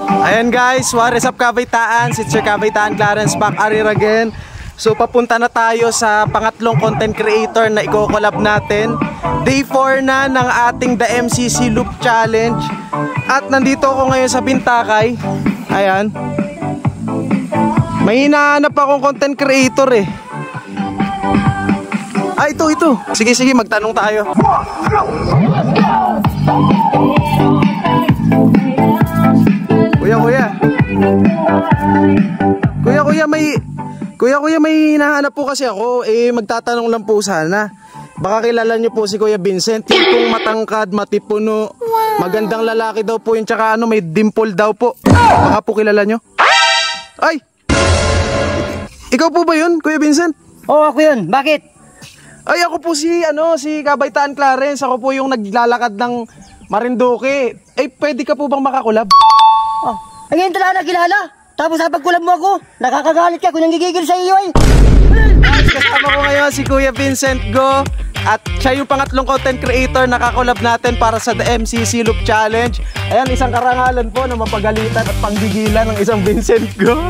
Ayan guys, what is up Kabaitaan? Si Sir Kabaitaan Clarence back again. So papunta na tayo sa pangatlong content creator na i-collab natin. Day 4 na ng ating The MCC Loop Challenge. At nandito ako ngayon sa Bintakay. Ayan. May hinahanap akong content creator eh. Ah, ito. Sige, magtanong tayo. Kuya, may hinahanap po kasi ako. Magtatanong lang po sana. Baka kilala nyo po si Kuya Vincent. Tipong matangkad, matipuno. Magandang lalaki daw po yun. Tsaka may dimple daw po. Baka po kilala nyo. Ay! Ikaw po ba yun, Kuya Vincent? Oo, ako yun. Bakit? Ay, ako po si Kabaitaan Clarence. Ako po yung naglalakad ng Marinduque. Pwede ka po bang makakulab? Oh, ngayon talaga nakilala. Tapos sa pagkulab mo ako, nakakagalit ka kung nanggigigil sa iyo ay. Guys, kasama ko ngayon si Kuya Vincent Go. At siya yung pangatlong content creator na kakolab natin para sa The MCC Loop Challenge. Ayan, isang karangalan po na mapagalitan at panggigilan ng isang Vincent Go.